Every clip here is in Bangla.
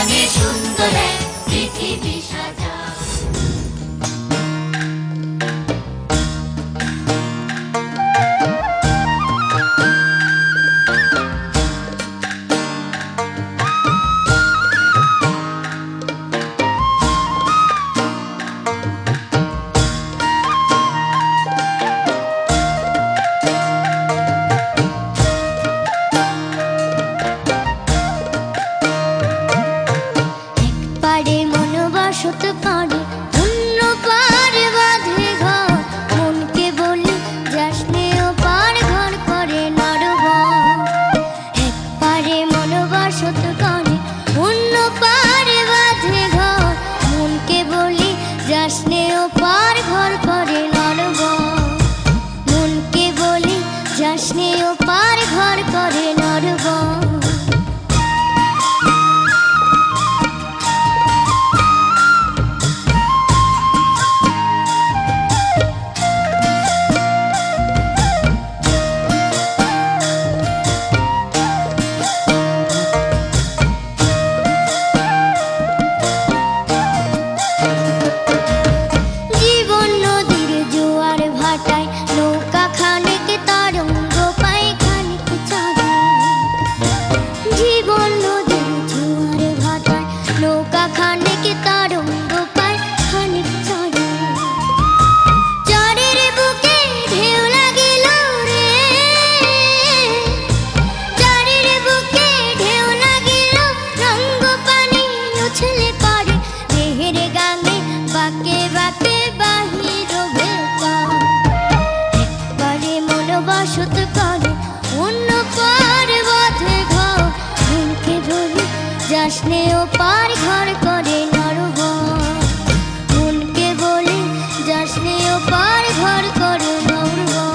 রঙে সুন্দর এক পৃথিবী সাজা। পারে মনোবাসত পারে অন্য পার বাঁধে ঘর, মনকে বলি যাসনে ও পার ঘর করে নরবর। এক পারে মনোবাসত করে অন্য পার বাঁধে ঘর, মনকে বলি যাসনে ও পার ঘর করে নরবর। মনকে বলি যাসনে ও পার ঘর করে নরবর। জীবন নদীর জোয়ার ভাটায় নৌকা খানিক তরঙ্গ পায় খানিক চাঁদে। জীবন নদীর জোয়ার ভাটায় নৌকা খানিক তরঙ্গ পায় খানিক চাঁদে। চরের বুকে ঢেউ লাগিল রে, চরের বুকে ঢেউ লাগিল, রঙ্গ পানি উছলে পড়ে দেহের গাঙে বাঁকে বাঁকে বাহির ভেতর। একবারে মনোবাসত করে অন্য পার বাঁধে ঘর, মনকে বলি যাসনে ও পার ঘর করে নরবর। মনকে বলি যাসনে ও পার ঘর করে নরবর।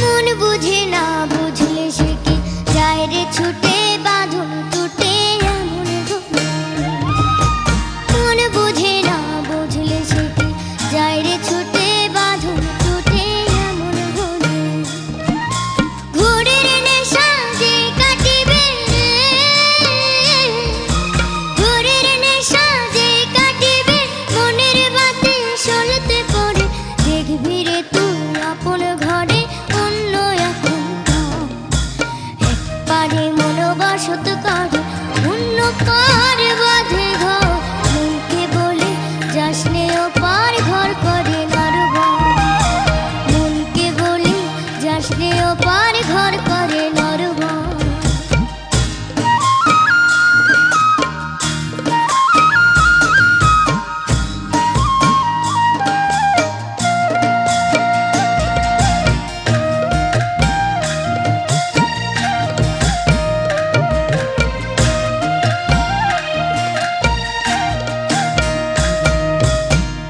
মন বুঝে না বুঝলে সে কি যায় রে ছুটে, বাঁধন টুটে এমন ঘুরে। মন বুঝে না বুঝলে সে কি যায় রে ছুটে, বাঁধন টুটে এমন ঘুরে। ঘুরের নেশা যে কাটিবে রে, ঘুরের নেশা যে কাটিবে, মনের বাতে সলতে পড়ে দেখবি রে তুই আপন ঘরে অন্য এখন ঘর। একবারে মনোবাসত করে অন্য পার বাঁধে ঘর, মনকে বলে যাসনে ও পার ঘর করে নরবর। মনকে বলি যাসনে ও পার ঘর করে নরবর।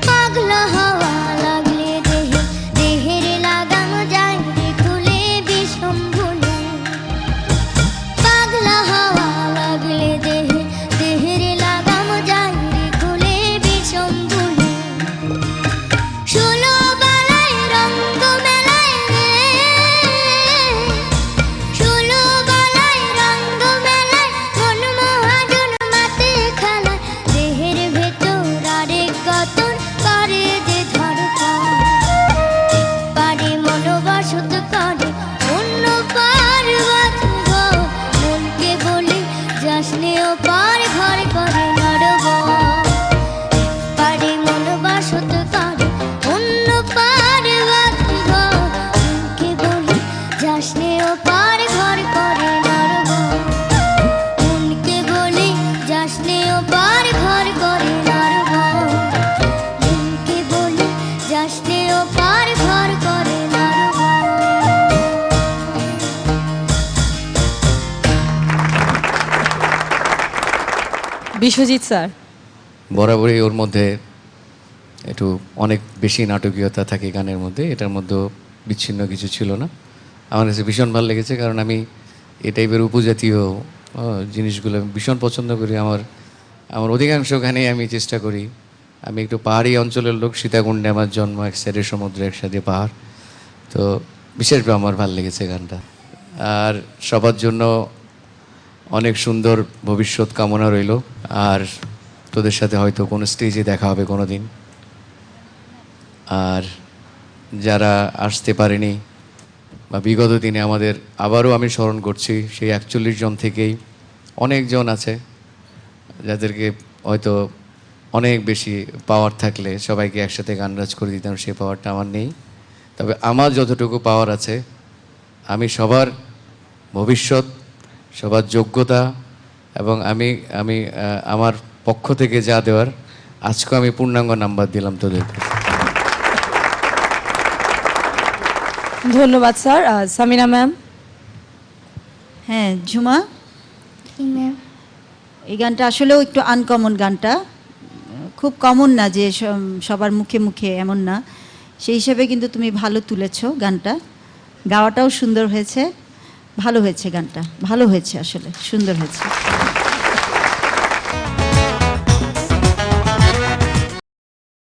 পাগলা হাওয়া লাগলে দেহে, দেহের লাগানো যায় রে খুলে বিষম ভুলে। পাগলা হাওয়া লাগলে দেহে, দেহের লাগানো যায় রে খুলে বিষম ভুলে। ষোলো বালায় রঙ্গ মেলায় রে, ষোলো বালায় রঙ্গ মেলায়, মন মহাজন মাতে খেলায়, দেহের ভেতর আরেক গতর করে যে ধরপড়। একবারে মনোবাসত করে অন্য পার বাঁধে ঘর, মনকে বলি যাসনে ও পার ঘর করে নরবর। একবারে মনোবাসত করে অন্য পার বাঁধে ঘর, মনকে বলি যাসনে ও পার ঘর করে নরবর। মনকে বলি যাসনে ও পার ঘর করে নরবর। মনকে বলি যাসনে ও পার ঘর করে নরবর। বিশ্বজিৎ স্যার, বরাবরই ওর মধ্যে একটু অনেক বেশি নাটকীয়তা থাকে গানের মধ্যে, এটার মধ্যেও বিচ্ছিন্ন কিছু ছিল না। আমার কাছে ভীষণ ভালো লেগেছে, কারণ আমি এই টাইপের উপজাতীয় জিনিসগুলো আমি ভীষণ পছন্দ করি। আমার আমার অধিকাংশ গানেই আমি চেষ্টা করি, আমি একটু পাহাড়ি অঞ্চলের লোক, সীতাকুণ্ডে আমার জন্ম, এক সাইডে সমুদ্র এক সাইডে পাহাড়, তো বিশেষভাবে আমার ভালো লেগেছে গানটা। আর সবার জন্য অনেক সুন্দর ভবিষ্যৎ কামনা রইল। আর তোদের সাথে হয়তো কোনো স্টেজে দেখা হবে কোনো দিন। আর যারা আসতে পারেনি বা বিগত দিনে আমাদের, আবারও আমি স্মরণ করছি, সেই 41 জন থেকেই অনেকজন আছে যাদেরকে হয়তো অনেক বেশি পাওয়ার থাকলে সবাইকে একসাথে গানরাজ করে দিতাম, সেই পাওয়ারটা আমার নেই। তবে আমার যতটুকু পাওয়ার আছে, আমি সবার ভবিষ্যৎ, সবার যোগ্যতা এবং আমি আমি আমার পক্ষ থেকে যা দেওয়ার, আজকে আমি পূর্ণাঙ্গ নাম্বার দিলাম তোদেরকে। ধন্যবাদ স্যার। সামিনা ম্যাম। হ্যাঁ ঝুমা, ম্যাম এই গানটা আসলেও একটু আনকমন, গানটা খুব কমন না যে সবার মুখে মুখে, এমন না। সেই হিসাবে কিন্তু তুমি ভালো তুলেছো গানটা, গাওয়াটাও সুন্দর হয়েছে, ভালো হয়েছে গানটা, ভালো হয়েছে, আসলে সুন্দর হয়েছে।